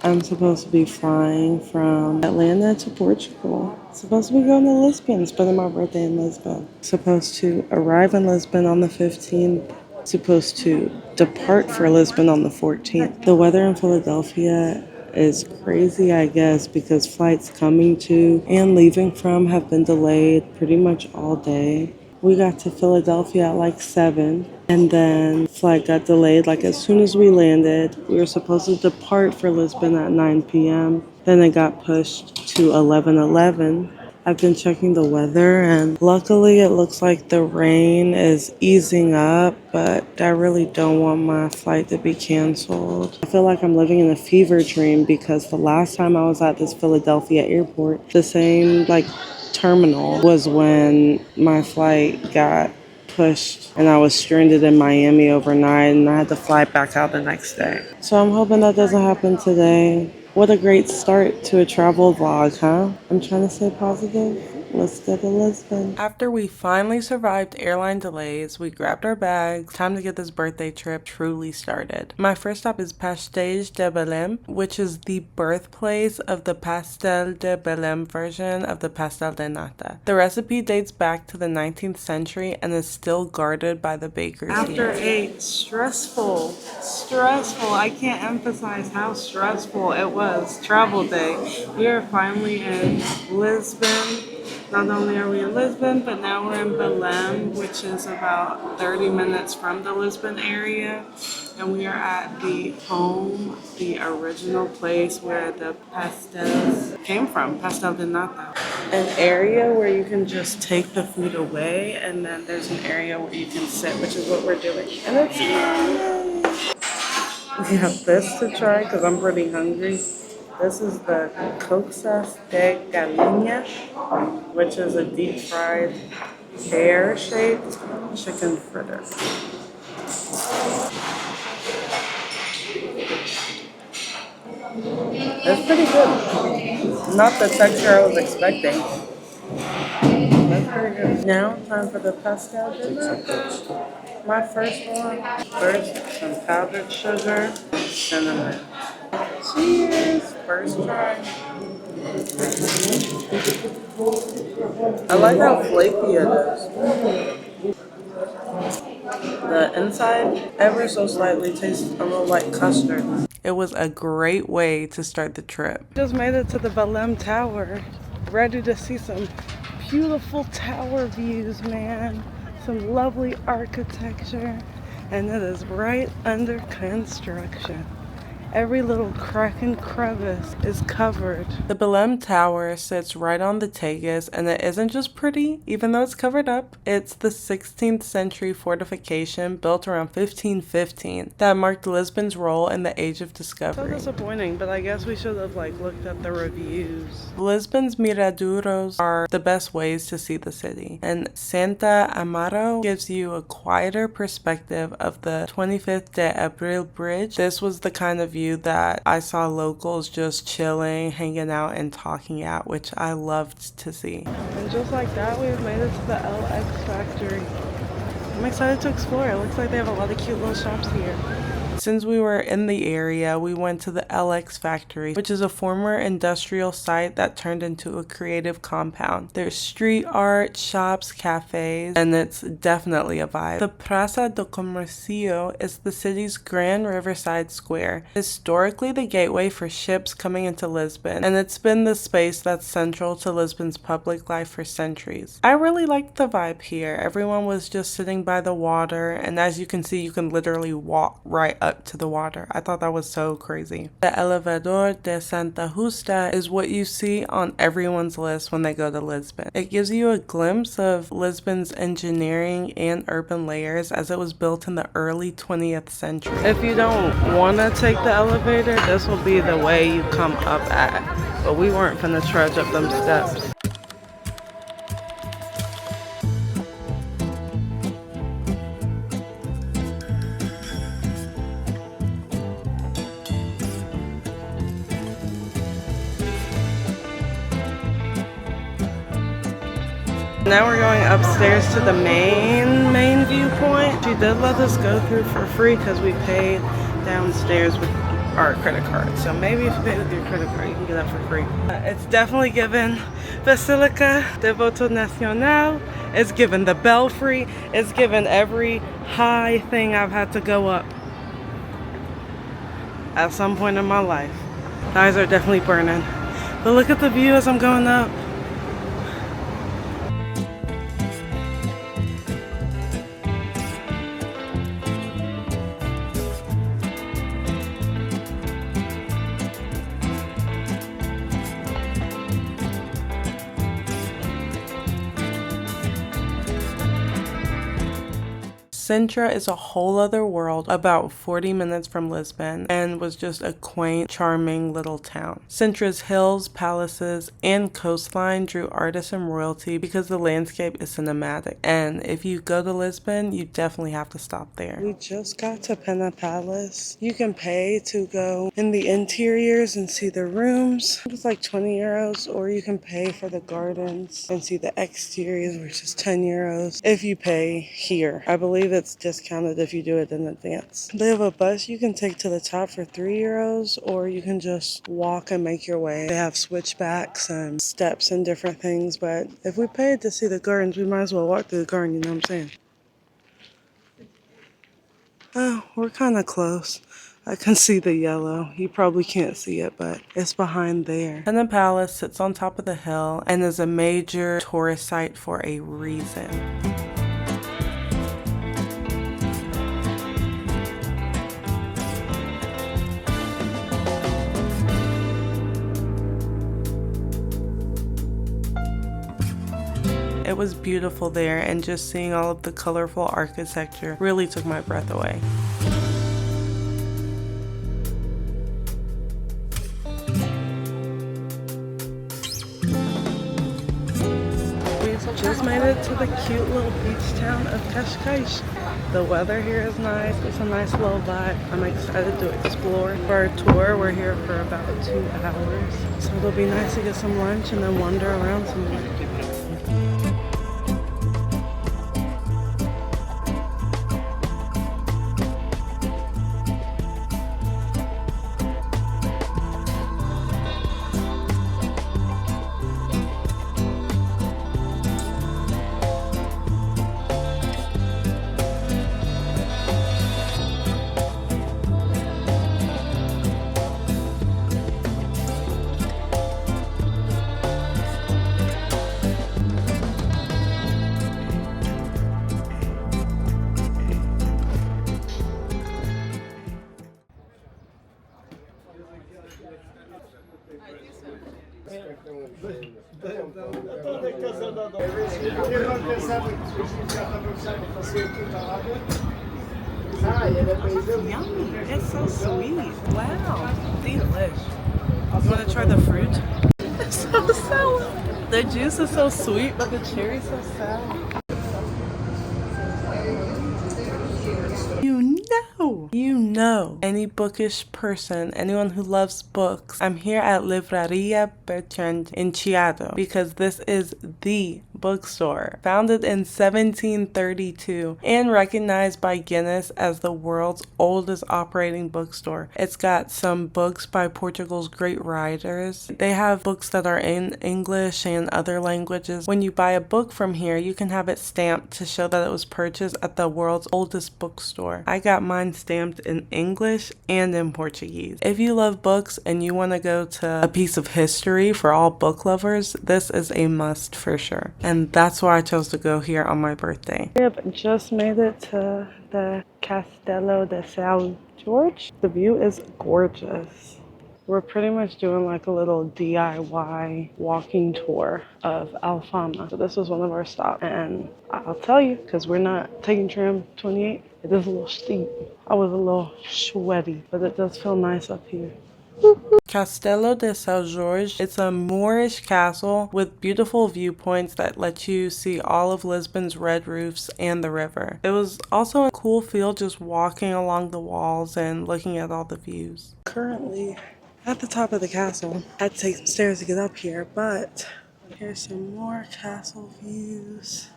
I'm supposed to be flying from Atlanta to Portugal. Supposed to be going to Lisbon, spending my birthday in Lisbon. Supposed to arrive in Lisbon on the 15th. Supposed to depart for Lisbon on the 14th. The weather in Philadelphia is crazy, I guess, because flights coming to and leaving from have been delayed pretty much all day. We got to Philadelphia at like 7, and then flight got delayed like as soon as we landed. We were supposed to depart for Lisbon at 9 p.m. Then it got pushed to 11:11. I've been checking the weather, and luckily it looks like the rain is easing up, but I really don't want my flight to be canceled. I feel like I'm living in a fever dream because the last time I was at this Philadelphia airport, the same terminal was when my flight got pushed and I was stranded in Miami overnight and I had to fly back out the next day. So I'm hoping that doesn't happen today. What a great start to a travel vlog, huh? I'm trying to stay positive. Let's go to Lisbon. After we finally survived airline delays, we grabbed our bags. Time to get this birthday trip truly started. My first stop is Pastéis de Belem, which is the birthplace of the Pastel de Belem version of the Pastel de Nata. The recipe dates back to the 19th century and is still guarded by the bakers. After 8, stressful. I can't emphasize how stressful it was. Travel day. We are finally in Lisbon. Not only are we in Lisbon, but now we're in Belem, which is about 30 minutes from the Lisbon area. And we are at the home, the original place where the pastels came from, Pastel de Nata. An area where you can just take the food away, and then there's an area where you can sit, which is what we're doing. And it's yay! We have this to try because I'm pretty hungry. This is the 𝗧𝗜𝗍𝗦𝗧𝗔𝗠𝗣𝗦, which is a deep fried pear-shaped chicken fritter. It's pretty good. Not the texture I was expecting. That's pretty good. Now, time for the pastel de nata. My first one. First, some powdered sugar, cinnamon. Cheers! First try. I like how flaky it is. The inside, ever so slightly, tastes a little like custard. It was a great way to start the trip. Just made it to the Belem Tower. Ready to see some beautiful tower views, man. Some lovely architecture. And it is right under construction. Every little crack and crevice is covered. The Belem Tower sits right on the Tagus, and it isn't just pretty, even though it's covered up. It's the 16th century fortification built around 1515 that marked Lisbon's role in the Age of Discovery. So disappointing, but I guess we should have looked at the reviews. Lisbon's miraduros are the best ways to see the city, and Santa Amaro gives you a quieter perspective of the 25th de Abril bridge. This was the kind of view that I saw locals just chilling, hanging out, and talking at, which I loved to see. And just like that, we've made it to the LX factory. I'm excited to explore. It looks like they have a lot of cute little shops here. Since we were in the area, we went to the LX factory, which is a former industrial site that turned into a creative compound. There's street art, shops, cafes, and it's definitely a vibe. The Praça do COMERCIO is the city's grand riverside square, historically the gateway for ships coming into Lisbon, and it's been the space that's central to Lisbon's public life for centuries. I really liked the vibe here. Everyone was just sitting by the water, and as you can see, you can literally walk right up to the water. I thought that was so crazy. The Elevador de Santa Justa is what you see on everyone's list when they go to Lisbon. It gives you a glimpse of Lisbon's engineering and urban layers as it was built in the early 20th century. If you don't want to take the elevator, this will be the way you come up at. But we weren't gonna trudge up them steps. Now we're going upstairs to the main viewpoint. She did let us go through for free because we paid downstairs with our credit card. So maybe if you pay with your credit card, you can get that for free. It's definitely given Basilica Devoto Nacional. It's given the Belfry. It's given every high thing I've had to go up at some point in my life. The eyes are definitely burning. But look at the view as I'm going up. Sintra is a whole other world, about 40 minutes from Lisbon, and was just a quaint, charming little town. Sintra's hills, palaces, and coastline drew artists and royalty because the landscape is cinematic. And if you go to Lisbon, you definitely have to stop there. We just got to PENA Palace. You can pay to go in the interiors and see the rooms. It's like 20 euros, or you can pay for the gardens and see the exteriors, which is 10 euros if you pay here. I believe it's discounted if you do it in advance. They have a bus you can take to the top for 3 euros, or you can just walk and make your way. They have switchbacks and steps and different things, but if we paid to see the gardens, we might as well walk through the garden, you know what I'm saying? Oh, we're kind of close. I can see the yellow. You probably can't see it, but it's behind there. And the palace sits on top of the hill and is a major tourist site for a reason. It was beautiful there, and just seeing all of the colorful architecture really took my breath away. We just made it to the cute little beach town of Cascais. The weather here is nice. It's a nice little vibe. I'm excited to explore. For our tour, we're here for about 2 hours. So it'll be nice to get some lunch and then wander around some more. Yummy. It's so sweet. Wow. Delish. You want to try the fruit? It's so sour. The juice is so sweet, but the cherry's so sour. You know, any bookish person, anyone who loves books, I'm here at Livraria Bertrand in Chiado because this is the bookstore, founded in 1732 and recognized by Guinness as the world's oldest operating bookstore. It's got some books by Portugal's great writers. They have books that are in English and other languages. When you buy a book from here, you can have it stamped to show that it was purchased at the world's oldest bookstore. I got mine stamped in English and in Portuguese. If you love books and you want to go to a piece of history for all book lovers, this is a must for sure. And that's why I chose to go here on my birthday. Yep, just made it to the Castello de São Jorge. The view is gorgeous. We're pretty much doing like a little DIY walking tour of ALFAMA. So this was one of our stops. And I'll tell you, because we're not taking tram 28, it is a little steep. I was a little sweaty, but it does feel nice up here. Castelo de São Jorge. It's a Moorish castle with beautiful viewpoints that let you see all of Lisbon's red roofs and the river. It was also a cool feel just walking along the walls and looking at all the views. Currently at the top of the castle. I had to take some stairs to get up here, but here's some more castle views.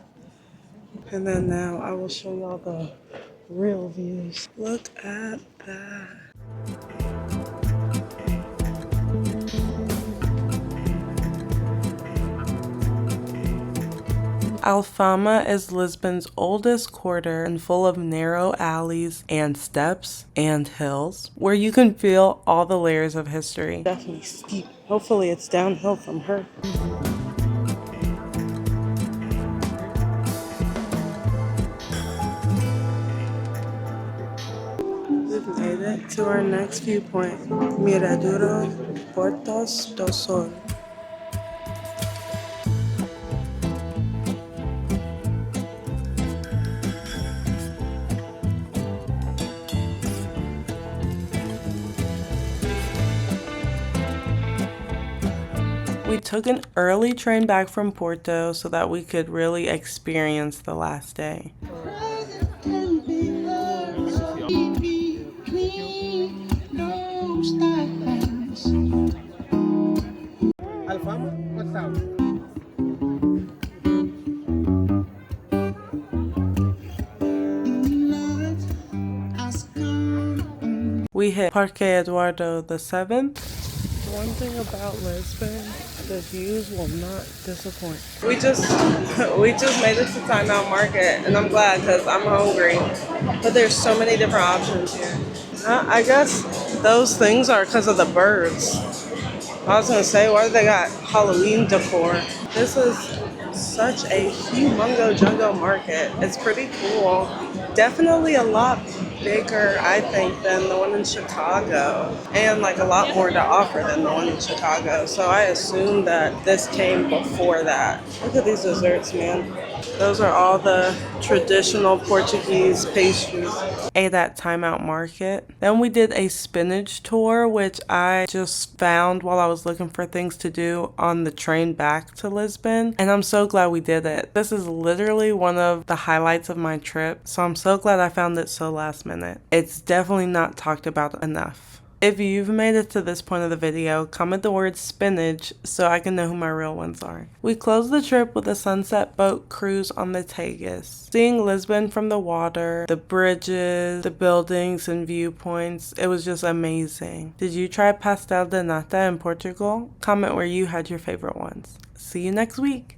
And then now I will show y'all the real views. Look at that. ALFAMA is Lisbon's oldest quarter and full of narrow alleys and steps and hills where you can feel all the layers of history. Definitely steep. Hopefully it's downhill from her. We've made it to our next viewpoint, Miraduro Portos do Sol. We took an early train back from Porto so that we could really experience the last day. We hit Parque Eduardo VII. One thing about Lisbon, the views will not disappoint. We just made it to Timeout Market, and I'm glad because I'm hungry. But there's so many different options here. I guess those things are because of the birds. I was gonna say, why do they got Halloween decor? This is such a humongo jungo market. It's pretty cool. Definitely a lot bigger, I think, than the one in Chicago, and like a lot more to offer than the one in Chicago. So I assume that this came before that. Look at these desserts, man. Those are all the traditional Portuguese pastries. Ate at Timeout Market. Then we did a spinach tour, which I just found while I was looking for things to do on the train back to Lisbon. And I'm so glad we did it. This is literally one of the highlights of my trip. So I'm so glad I found it so last minute. It's definitely not talked about enough. If you've made it to this point of the video, comment the word spinach so I can know who my real ones are. We closed the trip with a sunset boat cruise on the Tagus. Seeing Lisbon from the water, the bridges, the buildings and viewpoints, it was just amazing. Did you try Pastel de Nata in Portugal? Comment where you had your favorite ones. See you next week.